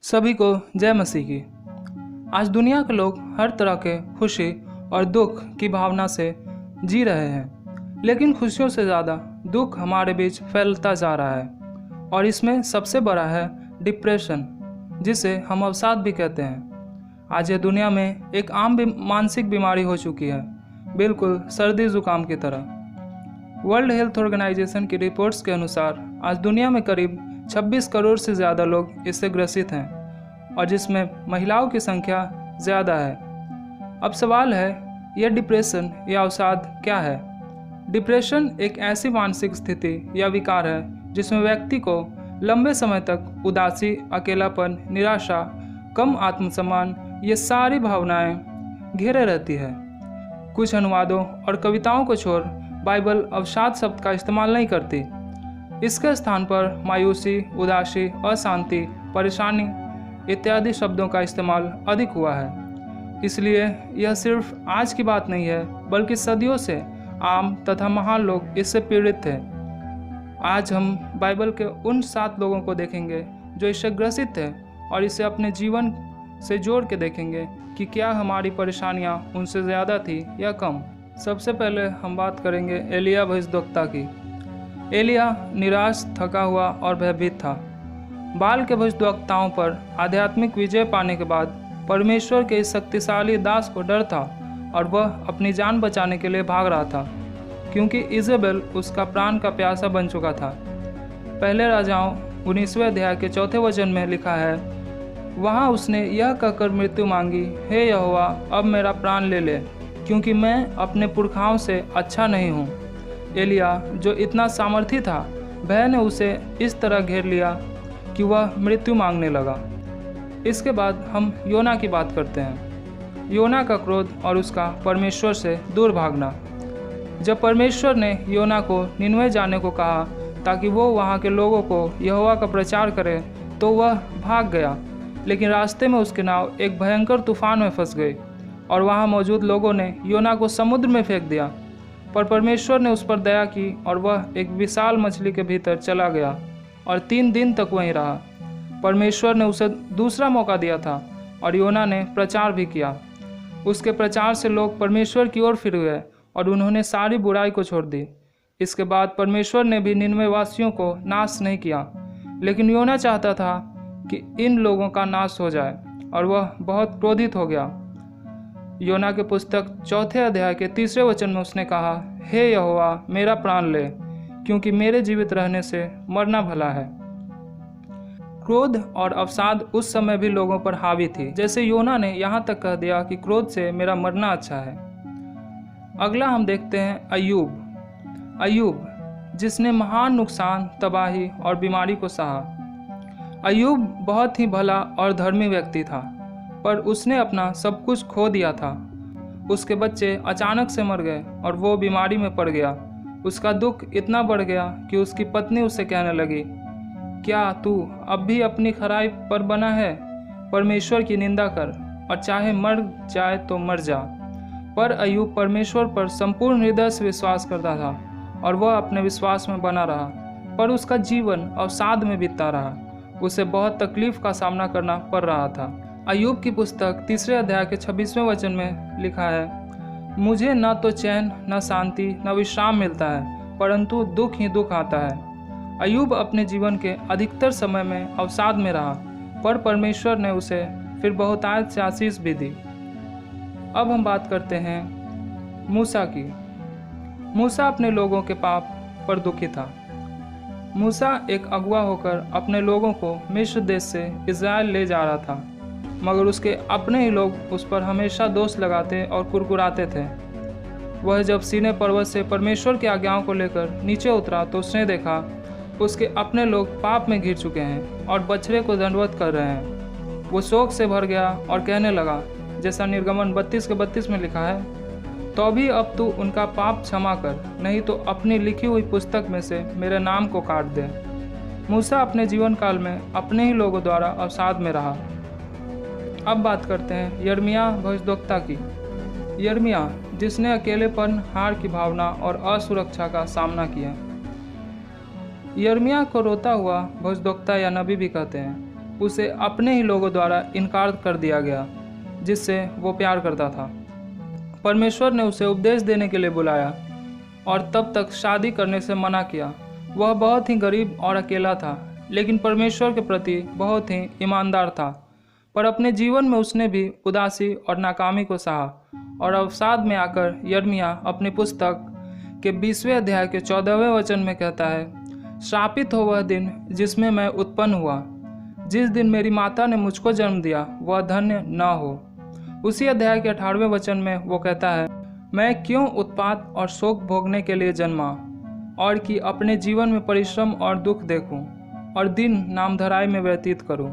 सभी को जय मसीह की। आज दुनिया के लोग हर तरह के खुशी और दुख की भावना से जी रहे हैं, लेकिन खुशियों से ज़्यादा दुख हमारे बीच फैलता जा रहा है और इसमें सबसे बड़ा है डिप्रेशन, जिसे हम अवसाद भी कहते हैं। आज ये दुनिया में एक आम मानसिक बीमारी हो चुकी है, बिल्कुल सर्दी जुकाम की तरह। वर्ल्ड हेल्थ ऑर्गेनाइजेशन की रिपोर्ट्स के अनुसार आज दुनिया में करीब 26 करोड़ से ज़्यादा लोग इससे ग्रसित हैं और जिसमें महिलाओं की संख्या ज़्यादा है। अब सवाल है, यह डिप्रेशन या अवसाद क्या है? डिप्रेशन एक ऐसी मानसिक स्थिति या विकार है जिसमें व्यक्ति को लंबे समय तक उदासी, अकेलापन, निराशा, कम आत्मसम्मान ये सारी भावनाएं घेरे रहती है। कुछ अनुवादों और कविताओं को छोड़ बाइबल अवसाद शब्द का इस्तेमाल नहीं करती। इसके स्थान पर मायूसी, उदासी, अशांति, परेशानी इत्यादि शब्दों का इस्तेमाल अधिक हुआ है। इसलिए यह सिर्फ आज की बात नहीं है, बल्कि सदियों से आम तथा महान लोग इससे पीड़ित थे। आज हम बाइबल के उन 7 लोगों को देखेंगे जो इससे ग्रसित थे और इसे अपने जीवन से जोड़ के देखेंगे कि क्या हमारी परेशानियां उनसे ज़्यादा थी या कम। सबसे पहले हम बात करेंगे एलिया भविष्यद्वक्ता की। एलिया निराश, थका हुआ और भयभीत था। बाल के भविष्यद्वक्ताओं पर आध्यात्मिक विजय पाने के बाद परमेश्वर के इस शक्तिशाली दास को डर था और वह अपनी जान बचाने के लिए भाग रहा था, क्योंकि इजेबेल उसका प्राण का प्यासा बन चुका था। पहले राजाओं 19वें अध्याय के 4 वचन में लिखा है, वहाँ उसने यह कहकर मृत्यु मांगी, हे यहोवा, अब मेरा प्राण ले ले, क्योंकि मैं अपने पुरखाओं से अच्छा नहीं हूँ। एलिया, जो इतना सामर्थी था, भय ने उसे इस तरह घेर लिया कि वह मृत्यु मांगने लगा। इसके बाद हम योना की बात करते हैं। योना का क्रोध और उसका परमेश्वर से दूर भागना। जब परमेश्वर ने योना को निनवे जाने को कहा ताकि वो वहाँ के लोगों को यहोवा का प्रचार करे, तो वह भाग गया, लेकिन रास्ते में उसकी नाव एक भयंकर तूफान में फंस गई और वहाँ मौजूद लोगों ने योना को समुद्र में फेंक दिया। पर परमेश्वर ने उस पर दया की और वह एक विशाल मछली के भीतर चला गया और 3 दिन तक वहीं रहा। परमेश्वर ने उसे दूसरा मौका दिया था और योना ने प्रचार भी किया। उसके प्रचार से लोग परमेश्वर की ओर फिर गए और उन्होंने सारी बुराई को छोड़ दी। इसके बाद परमेश्वर ने भी निनवे वासियों को नाश नहीं किया, लेकिन योना चाहता था कि इन लोगों का नाश हो जाए और वह बहुत क्रोधित हो गया। योना के पुस्तक 4 अध्याय के 3 वचन में उसने कहा, हे यहोवा, मेरा प्राण ले, क्योंकि मेरे जीवित रहने से मरना भला है। क्रोध और अवसाद उस समय भी लोगों पर हावी थी। जैसे योना ने यहाँ तक कह दिया कि क्रोध से मेरा मरना अच्छा है। अगला हम देखते हैं अय्यूब। अय्यूब, जिसने महान नुकसान, तबाही और बीमारी को सहा। अय्यूब बहुत ही भला और धर्मी व्यक्ति था, पर उसने अपना सब कुछ खो दिया था। उसके बच्चे अचानक से मर गए और वो बीमारी में पड़ गया। उसका दुख इतना बढ़ गया कि उसकी पत्नी उससे कहने लगी, क्या तू अब भी अपनी खराई पर बना है? परमेश्वर की निंदा कर और चाहे मर जाए तो मर जा। पर अय्यूब परमेश्वर पर संपूर्ण हृदय से विश्वास करता था और वह अपने विश्वास में बना रहा, पर उसका जीवन अवसाद में बीतता रहा। उसे बहुत तकलीफ का सामना करना पड़ रहा था। अय्यूब की पुस्तक 3 अध्याय के 26वें वचन में लिखा है, मुझे न तो चैन, न शांति, न विश्राम मिलता है, परंतु दुख ही दुख आता है। अय्यूब अपने जीवन के अधिकतर समय में अवसाद में रहा, पर परमेश्वर ने उसे फिर बहुतायत से आशीष भी दी। अब हम बात करते हैं मूसा की। मूसा अपने लोगों के पाप पर दुखी था। मूसा एक अगुआ होकर अपने लोगों को मिस्र देश से इज़राइल ले जा रहा था, मगर उसके अपने ही लोग उस पर हमेशा दोष लगाते और कुरकुराते थे। वह जब सीने पर्वत से परमेश्वर की आज्ञाओं को लेकर नीचे उतरा तो उसने देखा उसके अपने लोग पाप में घिर चुके हैं और बछड़े को दंडवत कर रहे हैं। वो शोक से भर गया और कहने लगा, जैसा निर्गमन 32 के 32 में लिखा है, तो भी अब तू उनका पाप क्षमा कर, नहीं तो अपनी लिखी हुई पुस्तक में से मेरे नाम को काट दे। मूसा अपने जीवन काल में अपने ही लोगों द्वारा अवसाद में रहा। अब बात करते हैं यिर्मयाह भविष्यद्वक्ता की। यिर्मयाह, जिसने अकेलेपन, हार की भावना और असुरक्षा का सामना किया। यिर्मयाह को रोता हुआ भविष्यद्वक्ता या नबी भी कहते हैं। उसे अपने ही लोगों द्वारा इनकार कर दिया गया जिससे वो प्यार करता था। परमेश्वर ने उसे उपदेश देने के लिए बुलाया और तब तक शादी करने से मना किया। वह बहुत ही गरीब और अकेला था, लेकिन परमेश्वर के प्रति बहुत ही ईमानदार था। पर अपने जीवन में उसने भी उदासी और नाकामी को सहा और अवसाद में आकर यिर्मयाह अपनी पुस्तक के 20वें अध्याय के 14वें वचन में कहता है, श्रापित हो वह दिन जिसमें मैं उत्पन्न हुआ, जिस दिन मेरी माता ने मुझको जन्म दिया वह धन्य न हो। उसी अध्याय के 18वें वचन में वो कहता है, मैं क्यों उत्पात और शोक भोगने के लिए जन्मा और कि अपने जीवन में परिश्रम और दुख देखूं और दिन नामधराई में व्यतीत करूं।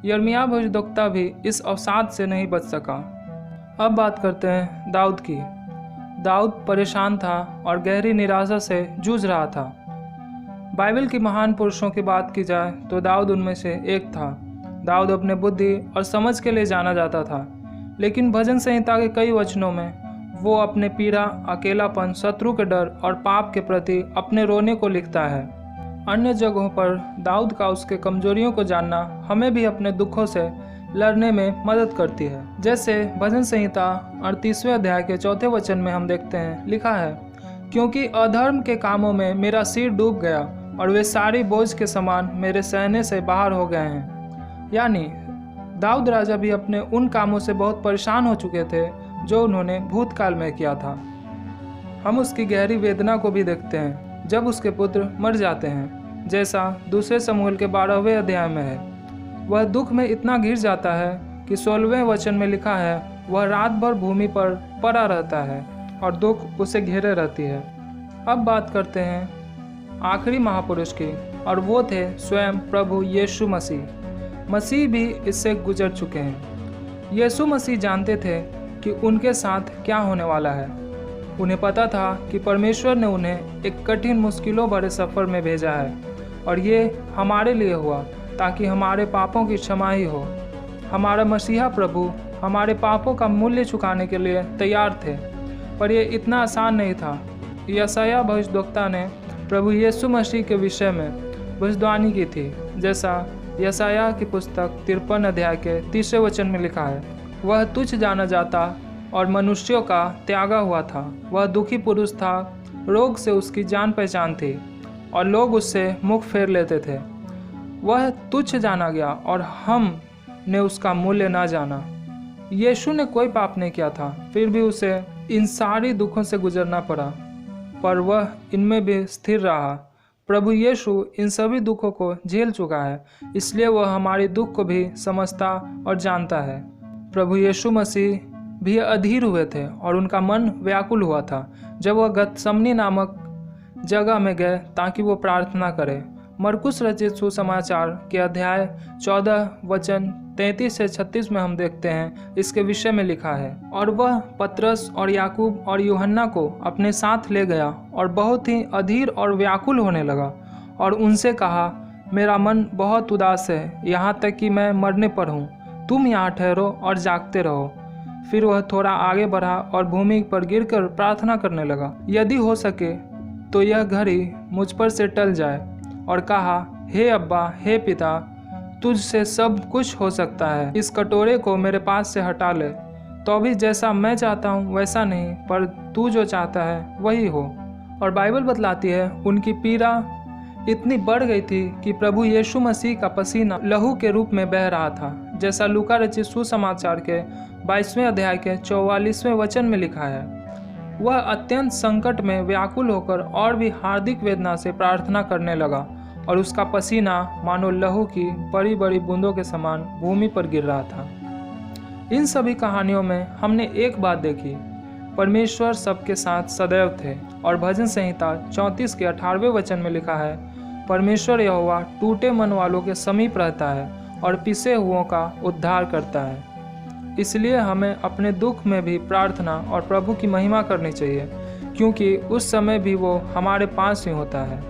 यिर्मयाह भविष्यद्वक्ता भी इस अवसाद से नहीं बच सका। अब बात करते हैं दाऊद की। दाऊद परेशान था और गहरी निराशा से जूझ रहा था। बाइबल की महान पुरुषों की बात की जाए तो दाऊद उनमें से एक था। दाऊद अपने बुद्धि और समझ के लिए जाना जाता था, लेकिन भजन संहिता के कई वचनों में वो अपने पीड़ा, अकेलापन, शत्रु के डर और पाप के प्रति अपने रोने को लिखता है। अन्य जगहों पर दाऊद का उसके कमजोरियों को जानना हमें भी अपने दुखों से लड़ने में मदद करती है। जैसे भजन संहिता 38वें अध्याय के 4 वचन में हम देखते हैं, लिखा है, क्योंकि अधर्म के कामों में मेरा सिर डूब गया और वे सारी बोझ के समान मेरे सहने से बाहर हो गए हैं। यानी दाऊद राजा भी अपने उन कामों से बहुत परेशान हो चुके थे जो उन्होंने भूतकाल में किया था। हम उसकी गहरी वेदना को भी देखते हैं जब उसके पुत्र मर जाते हैं, जैसा दूसरे शमूएल के 12वें अध्याय में है। वह दुख में इतना घिर जाता है कि 16वें वचन में लिखा है, वह रात भर भूमि पर पड़ा रहता है और दुख उसे घेरे रहती है। अब बात करते हैं आखिरी महापुरुष की, और वो थे स्वयं प्रभु यीशु मसीह। मसीह भी इससे गुजर चुके हैं। यीशु मसीह जानते थे कि उनके साथ क्या होने वाला है। उन्हें पता था कि परमेश्वर ने उन्हें एक कठिन मुश्किलों भरे सफ़र में भेजा है और ये हमारे लिए हुआ ताकि हमारे पापों की क्षमा ही हो। हमारा मसीहा प्रभु हमारे पापों का मूल्य चुकाने के लिए तैयार थे, पर यह इतना आसान नहीं था। यशायाह भविष्यद्वक्ता ने प्रभु यीशु मसीह के विषय में भविष्यवाणी की थी, जैसा यशायाह की पुस्तक 53 अध्याय के 3 वचन में लिखा है, वह तुच्छ जाना जाता और मनुष्यों का त्यागा हुआ था। वह दुखी पुरुष था, रोग से उसकी जान पहचान थी और लोग उससे मुख फेर लेते थे। वह तुच्छ जाना गया और हम ने उसका मूल्य ना जाना। यीशु ने कोई पाप नहीं किया था, फिर भी उसे इन सारी दुखों से गुजरना पड़ा, पर वह इनमें भी स्थिर रहा। प्रभु यीशु इन सभी दुखों को झेल चुका है, इसलिए वह हमारी दुख को भी समझता और जानता है। प्रभु यीशु मसीह भी अधीर हुए थे और उनका मन व्याकुल हुआ था जब वह गतसमनी नामक जगह में गए ताकि वो प्रार्थना करें। मरकुस रचित सुसमाचार के अध्याय 14 वचन 33 से 36 में हम देखते हैं इसके विषय में लिखा है, और वह पतरस और याकूब और यूहन्ना को अपने साथ ले गया और बहुत ही अधीर और व्याकुल होने लगा और उनसे कहा, मेरा मन बहुत उदास है, यहाँ तक कि मैं मरने पर हूँ। तुम यहाँ ठहरो और जागते रहो। फिर वह थोड़ा आगे बढ़ा और भूमि पर गिरकर प्रार्थना करने लगा, यदि हो सके तो यह घड़ी मुझ पर से टल जाए, और कहा, हे अब्बा, हे पिता, तुझसे सब कुछ हो सकता है। इस कटोरे को मेरे पास से हटा ले, तो भी जैसा मैं चाहता हूँ वैसा नहीं, पर तू जो चाहता है वही हो। और बाइबल बतलाती है उनकी पीड़ा इतनी बढ़ गई थी कि प्रभु यीशु मसीह का पसीना लहू के रूप में बह रहा था, जैसा लूका रचित सुसमाचार के 22वें अध्याय के 44वें वचन में लिखा है। वह अत्यंत संकट में व्याकुल होकर और भी हार्दिक वेदना से प्रार्थना करने लगा और उसका पसीना मानो लहू की बड़ी बड़ी बूंदों के समान भूमि पर गिर रहा था। इन सभी कहानियों में हमने एक बात देखी, परमेश्वर सबके साथ सदैव थे। और भजन संहिता 34 के 18वें वचन में लिखा है, परमेश्वर यहोवा टूटे मन वालों के समीप रहता है और पिसे हुओं का उद्धार करता है। इसलिए हमें अपने दुख में भी प्रार्थना और प्रभु की महिमा करनी चाहिए, क्योंकि उस समय भी वो हमारे पास ही होता है।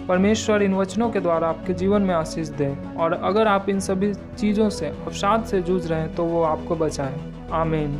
परमेश्वर इन वचनों के द्वारा आपके जीवन में आशीष दे, और अगर आप इन सभी चीज़ों से अवसाद से जूझ रहे हैं तो वो आपको बचाए। आमीन।